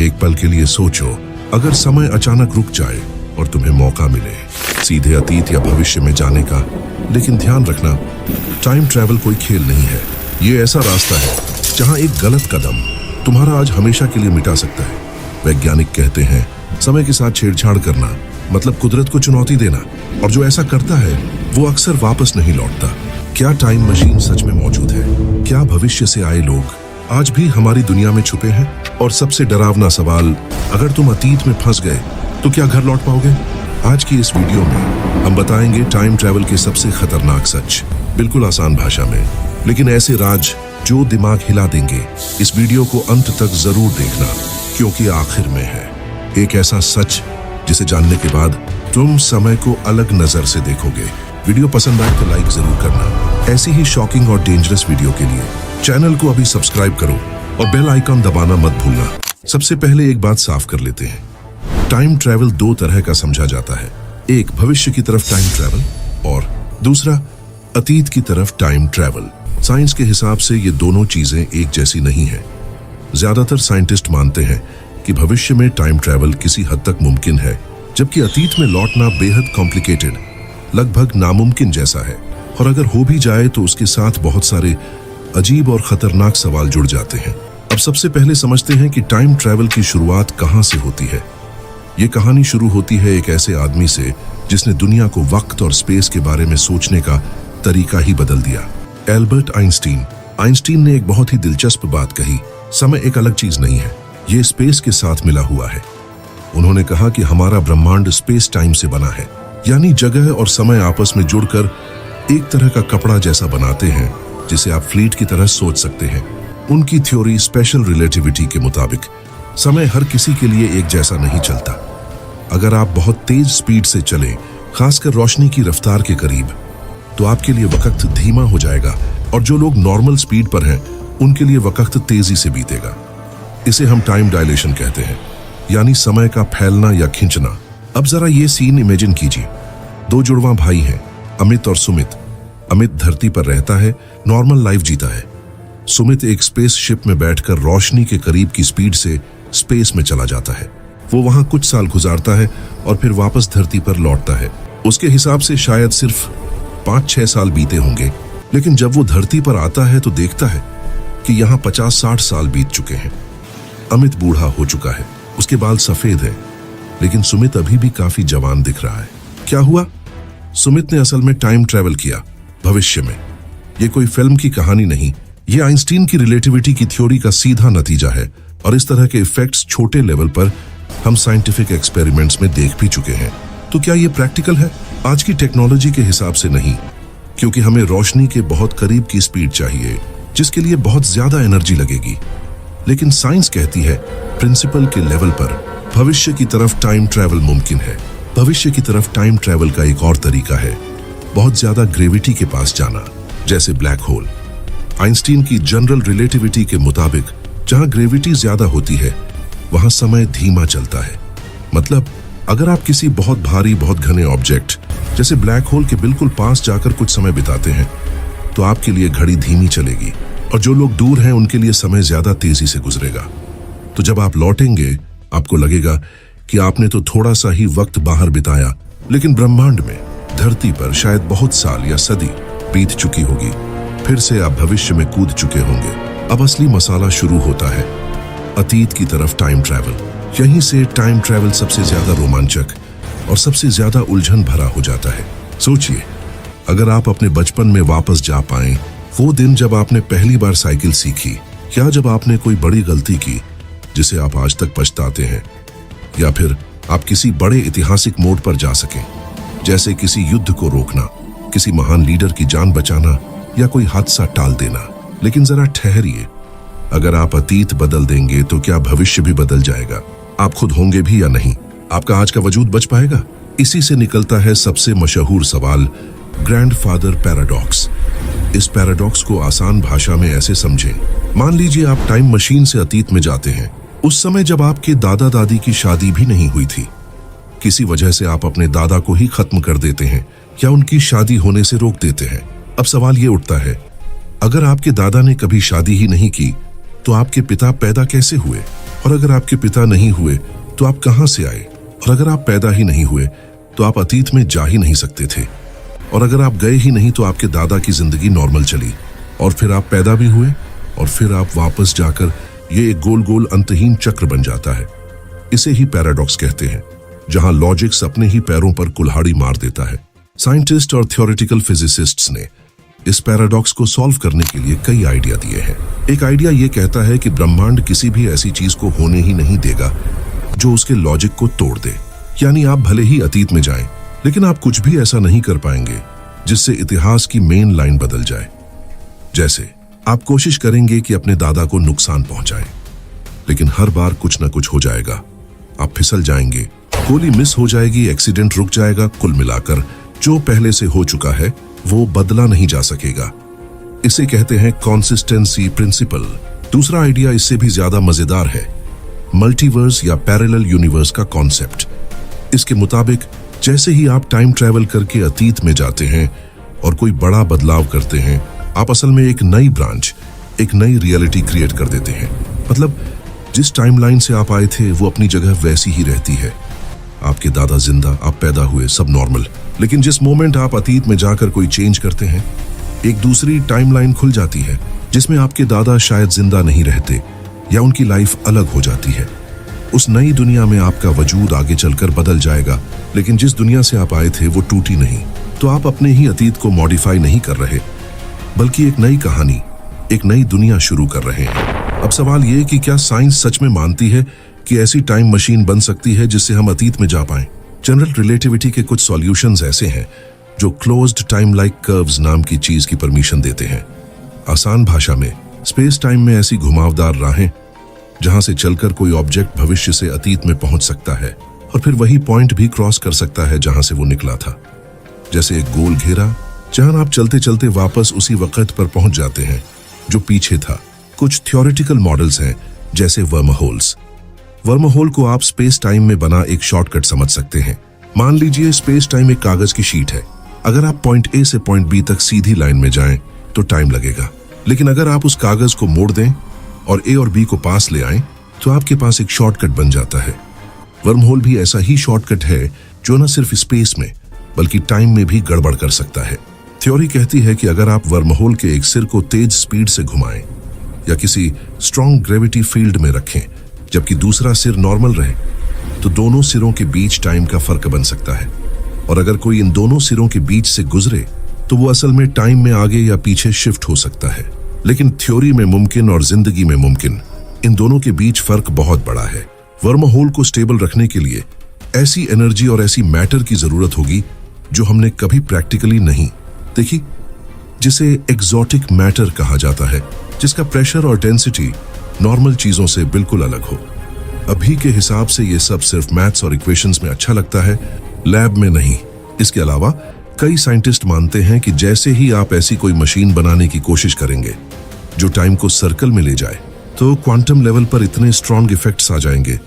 एक पल के लिए सोचो, अगर समय अचानक रुक जाए और तुम्हें मौका मिले सीधे अतीत या भविष्य में जाने का, लेकिन ध्यान रखना, टाइम ट्रैवल कोई खेल नहीं है। ये ऐसा रास्ता है जहां एक गलत कदम तुम्हारा आज हमेशा के लिए मिटा सकता है। वैज्ञानिक कहते हैं, समय के साथ छेड़छाड़ करना मतलब कुदरत को चुनौती देना, और जो ऐसा करता है वो अक्सर वापस नहीं लौटता। क्या टाइम मशीन सच में मौजूद है? क्या भविष्य से आए लोग आज भी हमारी दुनिया में छुपे हैं? और सबसे डरावना सवाल, अगर तुम अतीत में फंस गए तो क्या घर लौट पाओगे? आज की इस वीडियो में हम बताएंगे टाइम ट्रैवल के सबसे खतरनाक सच, बिल्कुल आसान भाषा में, लेकिन ऐसे राज जो दिमाग हिला देंगे। इस वीडियो को अंत तक जरूर देखना, क्योंकि आखिर में है एक ऐसा सच जिसे जानने के बाद तुम समय को अलग नजर से देखोगे। वीडियो पसंद आए तो लाइक जरूर करना। ऐसी ही शॉकिंग और डेंजरस वीडियो के लिए चैनल को अभी सब्सक्राइब करो और बेल आइकन दबाना मत भूलना। सबसे पहले एक बात साफ कर लेते हैं, टाइम ट्रैवल दो तरह का समझा जाता है। एक भविष्य की तरफ टाइम ट्रैवल और दूसरा अतीत की तरफ टाइम ट्रैवल। साइंस के हिसाब से ये दोनों चीजें एक जैसी नहीं है। ज्यादातर साइंटिस्ट मानते हैं कि भविष्य में टाइम ट्रैवल किसी हद तक मुमकिन है, जबकि अतीत में लौटना बेहद कॉम्प्लिकेटेड, लगभग नामुमकिन जैसा है। और अगर हो भी जाए तो उसके साथ बहुत सारे अजीब और खतरनाक सवाल जुड़ जाते हैं। अब सबसे पहले समझते हैं कि टाइम ट्रैवल की शुरुआत कहां से होती है। ये कहानी शुरू होती है एक ऐसे आदमी से जिसने दुनिया को वक्त और स्पेस के बारे में सोचने का तरीका ही बदल दिया। Albert Einstein. आइंस्टीन ने एक बहुत ही दिलचस्प बात कही, समय एक अलग चीज नहीं है, ये स्पेस के साथ मिला हुआ है। उन्होंने कहा कि हमारा ब्रह्मांड स्पेस टाइम से बना है, यानी जगह और समय आपस में जुड़कर एक तरह का कपड़ा जैसा बनाते हैं जिसे आप फ्लीट की तरह सोच सकते हैं। उनकी थ्योरी स्पेशल रिलेटिविटी के मुताबिक समय हर किसी के लिए एक जैसा नहीं चलता। अगर आप बहुत तेज स्पीड से चलें, खासकर रोशनी की रफ्तार के करीब, तो आपके लिए वक्त धीमा हो जाएगा, और जो लोग नॉर्मल स्पीड पर हैं उनके लिए वक्त तेजी से बीतेगा। इसे हम टाइम डायलेशन कहते हैं, यानी समय का फैलना या खिंचना। अब जरा ये सीन इमेजिन कीजिए, दो जुड़वा भाई हैं, अमित और सुमित। अमित धरती पर रहता है, नॉर्मल लाइफ जीता है। सुमित एक स्पेस शिप में बैठकर रोशनी के करीब की स्पीड से स्पेस में चला जाता है। वो वहां कुछ साल गुजारता है और फिर वापस धरती पर लौटता है। उसके हिसाब से शायद सिर्फ 5-6 साल बीते होंगे, लेकिन जब वो धरती पर आता है तो देखता है कि यहाँ 50-60 साल बीत चुके हैं। अमित बूढ़ा हो चुका है, उसके बाल सफेद हैं, लेकिन सुमित अभी भी काफी जवान दिख रहा है। क्या हुआ? सुमित ने असल में टाइम ट्रैवल किया भविष्य में। ये कोई फिल्म की कहानी नहीं, ये आइंस्टीन की रिलेटिविटी की थ्योरी का सीधा नतीजा है। और इस तरह के इफेक्ट्स छोटे लेवल पर हम साइंटिफिक एक्सपेरिमेंट्स में देख भी चुके हैं। तो क्या ये प्रैक्टिकल है? आज की टेक्नोलॉजी के हिसाब से नहीं, क्योंकि हमें रोशनी के बहुत करीब की स्पीड चाहिए, जिसके लिए बहुत ज्यादा एनर्जी लगेगी। लेकिन साइंस कहती है प्रिंसिपल के लेवल पर भविष्य की तरफ टाइम ट्रैवल मुमकिन है। भविष्य की तरफ टाइम ट्रैवल का एक और तरीका है बहुत ज्यादा ग्रेविटी के पास जाना, जैसे ब्लैक होल। आइंस्टीन की जनरल रिलेटिविटी के मुताबिक जहां ग्रेविटी ज्यादा होती है वहां समय धीमा चलता है। मतलब अगर आप किसी बहुत भारी, बहुत घने ऑब्जेक्ट जैसे ब्लैक होल के बिल्कुल पास जाकर कुछ समय बिताते हैं तो आपके लिए घड़ी धीमी चलेगी, और जो लोग दूर हैं उनके लिए समय ज्यादा तेजी से गुजरेगा। तो जब आप लौटेंगे आपको लगेगा कि आपने तो थोड़ा सा ही वक्त बाहर बिताया, लेकिन ब्रह्मांड में, धरती पर शायद बहुत साल या सदी बीत चुकी होगी। फिर से आप भविष्य में कूद चुके होंगे। अब असली मसाला शुरू होता है, अतीत की तरफ टाइम ट्रैवल। यहीं से टाइम ट्रैवल सबसे ज्यादा रोमांचक और सबसे ज्यादा उलझन भरा हो जाता है। सोचिए, अगर आप अपने बचपन में वापस जा पाएं, वो दिन जब आपने पहली बार साइकिल सीखी, या जब आपने कोई बड़ी गलती की जिसे आप आज तक पछताते हैं, या फिर आप किसी बड़े ऐतिहासिक मोड़ पर जा सकें, जैसे किसी युद्ध को रोकना, किसी महान लीडर की जान बचाना, या कोई हादसा टाल देना। लेकिन जरा ठहरिए, अगर आप अतीत बदल देंगे तो क्या भविष्य भी बदल जाएगा? आप खुद होंगे भी या नहीं? आपका आज का वजूद बच पाएगा? इसी से निकलता है सबसे मशहूर सवाल, ग्रैंडफादर पैराडॉक्स। इस पैराडॉक्स को आसान भाषा में ऐसे समझें, मान लीजिए आप टाइम मशीन से अतीत में जाते हैं, उस समय जब आपके दादा दादी की शादी भी नहीं हुई थी। किसी वजह से आप अपने दादा को ही खत्म कर देते हैं या उनकी शादी होने से रोक देते हैं। अब सवाल ये उठता है, अगर आपके दादा ने कभी शादी ही नहीं की तो आपके पिता पैदा कैसे हुए? और अगर आपके पिता नहीं हुए तो आप कहां से आए, और अगर आप पैदा ही नहीं हुए तो आप अतीत में जा ही नहीं सकते थे, और अगर आप गए ही नहीं तो आपके दादा की जिंदगी नॉर्मल चली, और फिर आप पैदा भी हुए और फिर आप वापस जाकर ये एक गोल गोल अंतहीन चक्र बन जाता है। इसे ही पैराडॉक्स कहते हैं, जहां लॉजिक्स अपने ही पैरों पर कुल्हाड़ी मार देता है। साइंटिस्ट और थ्योरेटिकल फिजिसिस्ट्स ने इस पैराडॉक्स को सॉल्व करने के लिए कई आइडिया दिए हैं। एक आइडिया ये कहता है कि ब्रह्मांड किसी भी ऐसी चीज को होने ही नहीं देगा जो उसके लॉजिक को तोड़ दे। यानी आप भले ही अतीत में जाएं, लेकिन आप कुछ भी ऐसा नहीं कर पाएंगे जिससे इतिहास की मेन लाइन बदल जाए। जैसे आप कोशिश करेंगे कि अपने दादा को नुकसान पहुंचाएं, लेकिन हर बार कुछ ना कुछ हो जाएगा। आप फिसल जाएंगे, गोली मिस हो जाएगी, एक्सीडेंट रुक जाएगा। कुल मिलाकर जो पहले से हो चुका है वो बदला नहीं जा सकेगा। इसे कहते हैं कंसिस्टेंसी प्रिंसिपल। दूसरा आइडिया इससे भी ज्यादा मजेदार है, मल्टीवर्स या पैरेलल यूनिवर्स का कॉन्सेप्ट। इसके मुताबिक जैसे ही आप टाइम ट्रैवल करके अतीत में जाते हैं और कोई बड़ा बदलाव करते हैं, आप असल में एक नई ब्रांच, एक नई रियलिटी क्रिएट कर देते हैं। मतलब जिस टाइमलाइन से आप आए थे वो अपनी जगह वैसी ही रहती है। आपके दादा जिंदा, आप पैदा हुए, सब नॉर्मल। लेकिन जिस मोमेंट आप अतीत में जाकर कोई चेंज करते हैं, एक दूसरी टाइमलाइन खुल जाती है जिसमें आपके दादा शायद जिंदा नहीं रहते या उनकी लाइफ अलग हो जाती है। उस नई दुनिया में आपका वजूद आगे चलकर बदल जाएगा, लेकिन जिस दुनिया से आप आए थे वो टूटी नहीं। तो आप अपने ही अतीत को मॉडिफाई नहीं कर रहे, बल्कि एक नई कहानी, एक नई दुनिया शुरू कर रहे हैं। अब सवाल ये कि क्या साइंस सच में मानती है कि ऐसी टाइम मशीन बन सकती है जिससे हम अतीत में जा पाएं? जनरल रिलेटिविटी के कुछ सॉल्यूशंस ऐसे हैं जो क्लोज्ड टाइम लाइक कर्व्स नाम की चीज की परमिशन देते हैं। आसान भाषा में, स्पेस टाइम में ऐसी घुमावदार राहें जहां से चलकर कोई ऑब्जेक्ट भविष्य से अतीत में पहुंच सकता है और फिर वही पॉइंट भी क्रॉस कर सकता है जहां से वो निकला था। जैसे एक गोल घेरा जहां आप चलते चलते वापस उसी वक्त पर पहुंच जाते हैं जो पीछे था। कुछ थ्योरेटिकल मॉडल्स हैं जैसे वर्महोल्स। वर्महोल को आप स्पेस टाइम में बना एक शॉर्टकट समझ सकते हैं। मान लीजिए स्पेस टाइम एक कागज की शीट है। अगर आप पॉइंट ए से पॉइंट बी तक सीधी लाइन में जाएं तो टाइम लगेगा, लेकिन अगर आप उस कागज को मोड़ दें और ए और बी को पास ले आएं तो आपके पास एक शॉर्टकट बन जाता है। वर्महोल भी ऐसा ही शॉर्टकट है जो न सिर्फ स्पेस में बल्कि टाइम में भी गड़बड़ कर सकता है। थ्योरी कहती है कि अगर आप वर्महोल के एक सिर को तेज स्पीड से घुमाएं या किसी स्ट्रॉन्ग ग्रेविटी फील्ड में रखें जबकि दूसरा सिर नॉर्मल रहे, तो दोनों सिरों के बीच टाइम का फर्क बन सकता है। और अगर कोई इन दोनों सिरों के बीच से गुजरे तो वो असल में टाइम में आगे या पीछे शिफ्ट हो सकता है। लेकिन थ्योरी में मुमकिन और जिंदगी में मुमकिन, इन दोनों के बीच फर्क बहुत बड़ा है। वर्महोल को स्टेबल रखने के लिए ऐसी एनर्जी और ऐसी मैटर की जरूरत होगी जो हमने कभी प्रैक्टिकली नहीं देखी, जिसे एक्सोटिक मैटर कहा जाता है, जिसका प्रेशर और डेंसिटी नॉर्मल चीजों से बिल्कुल अलग हो। अभी के हिसाब से ये सब सिर्फ मैथ्स और इक्वेशंस में अच्छा लगता है, लैब में नहीं। इसके अलावा कई साइंटिस्ट मानते हैं कि जैसे ही आप ऐसी कोई मशीन बनाने की कोशिश करेंगे जो टाइम को सर्कल में ले जाए, तो क्वांटम लेवल पर इतने स्ट्रॉन्ग इफेक्ट्स आ जाएंगे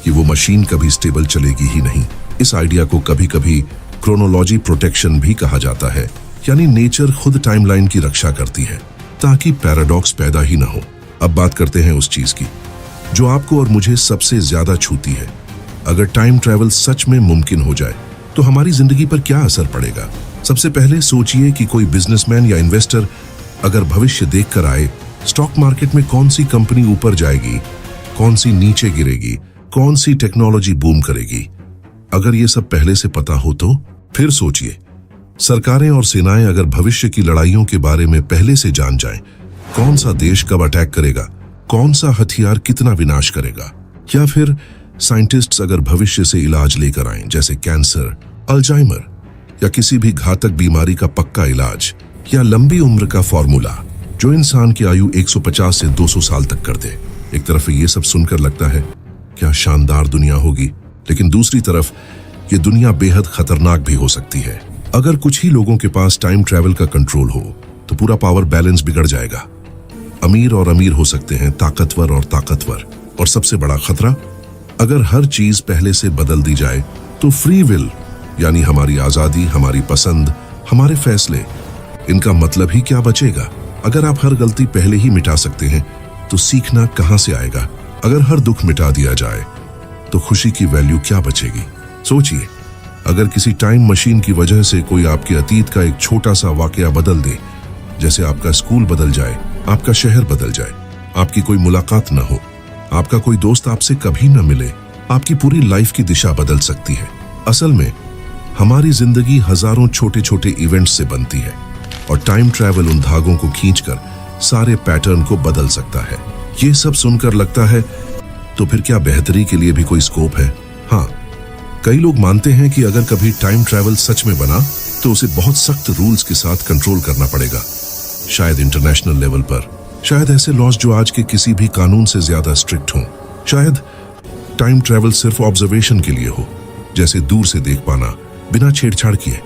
कि वो मशीन कभी स्टेबल चलेगी ही नहीं। इस आइडिया को कभी कभी क्रोनोलॉजी प्रोटेक्शन भी कहा जाता है, यानी नेचर खुद टाइमलाइन की रक्षा करती है ताकि पैराडॉक्स पैदा ही ना हो। अब बात करते हैं उस चीज की जो आपको और मुझे सबसे ज्यादा छूती है। अगर टाइम ट्रैवल सच में मुमकिन हो जाए तो हमारी जिंदगी पर क्या असर पड़ेगा? सबसे पहले सोचिए कि कोई बिजनेसमैन या इन्वेस्टर अगर भविष्य देखकर आए, स्टॉक मार्केट में कौन सी कंपनी ऊपर जाएगी, कौन सी नीचे गिरेगी, कौन सी टेक्नोलॉजी बूम करेगी। अगर ये सब पहले से पता हो तो फिर सोचिए, सरकारें और सेनाएं अगर भविष्य की लड़ाइयों के बारे में पहले से जान जाएं, कौन सा देश कब अटैक करेगा, कौन सा हथियार कितना विनाश करेगा। या फिर साइंटिस्ट्स अगर भविष्य से इलाज लेकर आएं, जैसे कैंसर, अल्जाइमर या किसी भी घातक बीमारी का पक्का इलाज, या लंबी उम्र का फॉर्मूला जो इंसान की आयु 150 से 200 साल तक कर दे। एक तरफ ये सब सुनकर लगता है क्या शानदार दुनिया होगी, लेकिन दूसरी तरफ ये दुनिया बेहद खतरनाक भी हो सकती है। अगर कुछ ही लोगों के पास टाइम ट्रैवल का कंट्रोल हो तो पूरा पावर बैलेंस बिगड़ जाएगा। अमीर और अमीर हो सकते हैं, ताकतवर और ताकतवर। और सबसे बड़ा खतरा, अगर हर चीज पहले से बदल दी जाए तो फ्री विल यानी हमारी आजादी, हमारी पसंद, हमारे फैसले, इनका मतलब ही क्या बचेगा? अगर आप हर गलती पहले ही मिटा सकते हैं तो सीखना कहां से आएगा? अगर हर दुख मिटा दिया जाए तो खुशी की वैल्यू क्या बचेगी? सोचिए, अगर किसी टाइम मशीन की वजह से कोई आपके अतीत का एक छोटा सा वाकया बदल दे, जैसे आपका स्कूल बदल जाए, आपका शहर बदल जाए, आपकी कोई मुलाकात न हो, आपका कोई दोस्त आपसे कभी न मिले, आपकी पूरी लाइफ की दिशा बदल सकती है। असल में हमारी जिंदगी हजारों छोटे छोटे इवेंट्स से बनती है और टाइम ट्रैवल उन धागों को खींचकर सारे पैटर्न को बदल सकता है। ये सब सुनकर लगता है तो फिर क्या बेहतरी के लिए भी कोई स्कोप है? हाँ, कई लोग मानते हैं कि अगर कभी टाइम ट्रैवल सच में बना तो उसे बहुत सख्त रूल्स के साथ कंट्रोल करना पड़ेगा, शायद इंटरनेशनल लेवल पर, शायद ऐसे लॉज जो आज के किसी भी कानून से ज्यादा स्ट्रिक्ट हों, शायद टाइम ट्रैवल सिर्फ ऑब्जर्वेशन के लिए हो, जैसे दूर से देख पाना बिना छेड़छाड़ किए।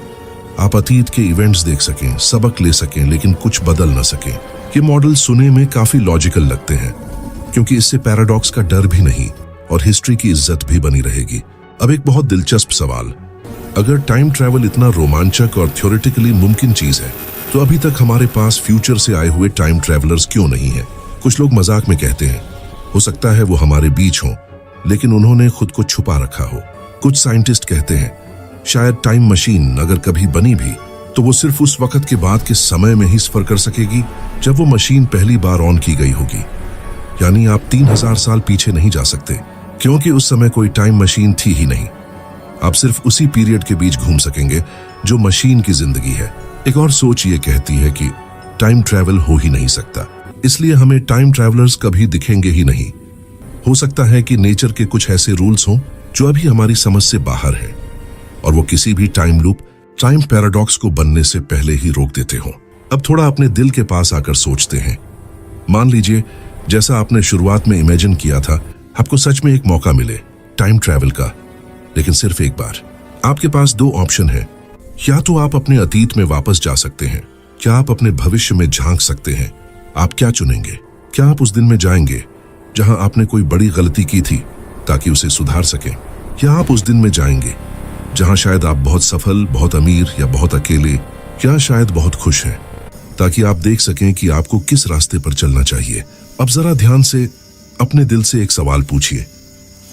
आप अतीत के इवेंट्स देख सकें, सबक ले सकें, लेकिन कुछ बदल न सकें। ये मॉडल सुनने में काफी लॉजिकल लगते हैं क्योंकि इससे पैराडॉक्स का डर भी नहीं और हिस्ट्री की इज्जत भी बनी रहेगी। अब एक बहुत दिलचस्प सवाल, अगर टाइम ट्रैवल इतना रोमांचक और थ्योरेटिकली मुमकिन चीज है तो अभी तक हमारे पास फ्यूचर से आए हुए टाइम ट्रैवलर्स क्यों नहीं है? कुछ लोग मजाक में कहते हैं हो सकता है वो हमारे बीच हों, लेकिन उन्होंने खुद को छुपा रखा हो। कुछ साइंटिस्ट कहते हैं शायद टाइम मशीन अगर कभी बनी भी तो वो सिर्फ उस वक्त के बाद के समय में ही सफर कर सकेगी जब वो मशीन पहली बार ऑन की गई होगी। यानी आप 3000 साल पीछे नहीं जा सकते क्योंकि उस समय कोई टाइम मशीन थी ही नहीं। आप सिर्फ उसी पीरियड के बीच घूम सकेंगे जो मशीन की जिंदगी है। एक और सोच ये कहती है कि टाइम ट्रैवल हो ही नहीं सकता, इसलिए हमें टाइम ट्रैवलर्स कभी दिखेंगे ही नहीं। हो सकता है कि नेचर के कुछ ऐसे रूल्स हों जो अभी हमारी समझ से बाहर है और वो किसी भी टाइम लूप, टाइम पैराडॉक्स को बनने से पहले ही रोक देते हों। अब थोड़ा अपने दिल के पास आकर सोचते हैं। मान लीजिए जैसा आपने शुरुआत में इमेजिन किया था, आपको सच में एक मौका मिले टाइम ट्रैवल का, लेकिन सिर्फ एक बार। आपके पास दो ऑप्शन है, या तो आप अपने अतीत में वापस जा सकते हैं, क्या आप अपने भविष्य में झांक सकते हैं। आप क्या चुनेंगे? क्या आप उस दिन में जाएंगे जहां आपने कोई बड़ी गलती की थी ताकि उसे सुधार सकें, या आप उस दिन में जाएंगे जहां शायद आप बहुत सफल, बहुत अमीर या बहुत अकेले या शायद बहुत खुश हैं, ताकि आप देख सकें कि आपको किस रास्ते पर चलना चाहिए। अब जरा ध्यान से अपने दिल से एक सवाल पूछिए,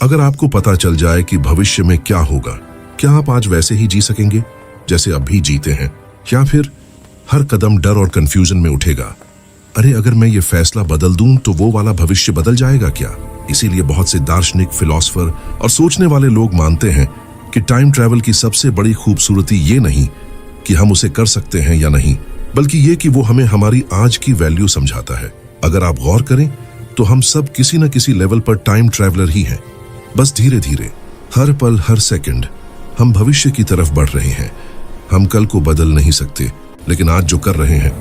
अगर आपको पता चल जाए कि भविष्य में क्या होगा, क्या आप आज वैसे ही जी सकेंगे जैसे अभी जीते हैं, या फिर हर कदम डर और कंफ्यूजन में उठेगा? अरे अगर मैं ये फैसला बदल दूं तो वो वाला भविष्य बदल जाएगा क्या? इसीलिए बहुत से दार्शनिक, फिलोसफर और सोचने वाले लोग मानते हैं कि टाइम ट्रैवल की सबसे बड़ी खूबसूरती ये नहीं कि हम उसे कर सकते हैं या नहीं, बल्कि ये कि वो हमें हमारी आज की वैल्यू समझाता है। अगर आप गौर करें तो हम सब किसी न किसी लेवल पर टाइम ट्रैवलर ही हैं। बस धीरे धीरे, हर पल, हर सेकंड हम भविष्य की तरफ बढ़ रहे हैं। हम कल को बदल नहीं सकते, लेकिन आज जो कर रहे हैं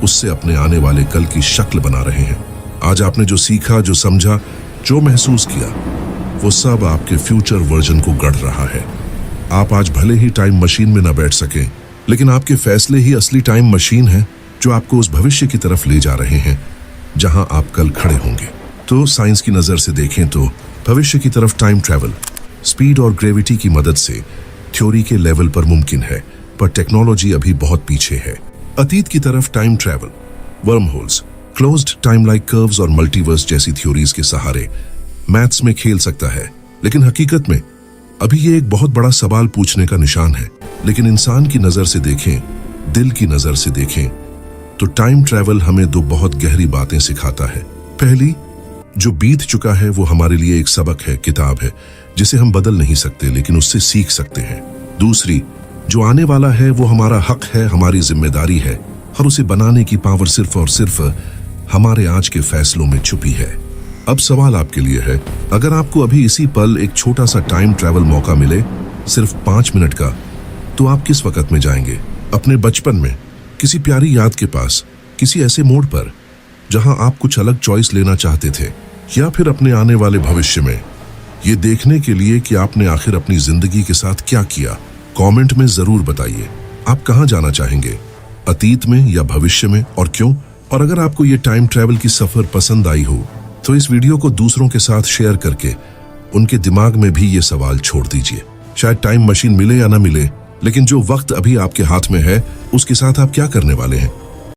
उससे अपने आने वाले कल की शक्ल बना रहे हैं। आज आपने जो सीखा, जो समझा, जो महसूस किया, वो सब आपके फ्यूचर वर्जन को गढ़ रहा है। आप आज भले ही टाइम मशीन में न बैठ सकें, लेकिन आपके फैसले ही असली टाइम मशीन है जो आपको उस भविष्य की तरफ ले जा रहे हैं जहां आप कल खड़े होंगे। तो साइंस की नजर से देखें तो भविष्य की तरफ टाइम ट्रैवल स्पीड और ग्रेविटी की मदद से थ्योरी के लेवल पर मुमकिन है, पर टेक्नोलॉजी अभी बहुत पीछे है। अतीत की तरफ time travel worm holes, closed time like curves और मल्टीवर्स जैसी थ्योरीज के सहारे मैथ्स में खेल सकता है, लेकिन हकीकत में अभी ये एक बहुत बड़ा सवाल पूछने का निशान है। लेकिन इंसान की नजर से देखें, दिल की नजर से देखें तो टाइम ट्रैवल हमें दो बहुत गहरी बातें सिखाता है। पहली, जो बीत चुका है वो हमारे लिए एक सबक है, किताब है जिसे हम बदल नहीं सकते लेकिन उससे सीख सकते हैं। दूसरी, जो आने वाला है वो हमारा हक है, हमारी जिम्मेदारी है और उसे बनाने की पावर सिर्फ और सिर्फ हमारे आज के फैसलों में छुपी है। अब सवाल आपके लिए है, अगर आपको अभी इसी पल एक छोटा सा टाइम ट्रैवल मौका मिले, सिर्फ 5 मिनट का, तो आप किस वक्त में जाएंगे? अपने बचपन में, किसी प्यारी याद के पास, किसी ऐसे मोड़ पर जहां आप कुछ अलग चॉइस लेना चाहते थे, या फिर अपने आने वाले भविष्य में, ये देखने के लिए कि आपने आखिर अपनी जिंदगी के साथ क्या किया? कमेंट में जरूर बताइए आप कहां जाना चाहेंगे, अतीत में या भविष्य में, और क्यों? और अगर आपको ये टाइम ट्रैवल की सफर पसंद आई हो तो इस वीडियो को दूसरों के साथ शेयर करके उनके दिमाग में भी ये सवाल छोड़ दीजिए। शायद टाइम मशीन मिले या ना मिले, लेकिन जो वक्त अभी आपके हाथ में है उसके साथ आप क्या करने वाले हैं?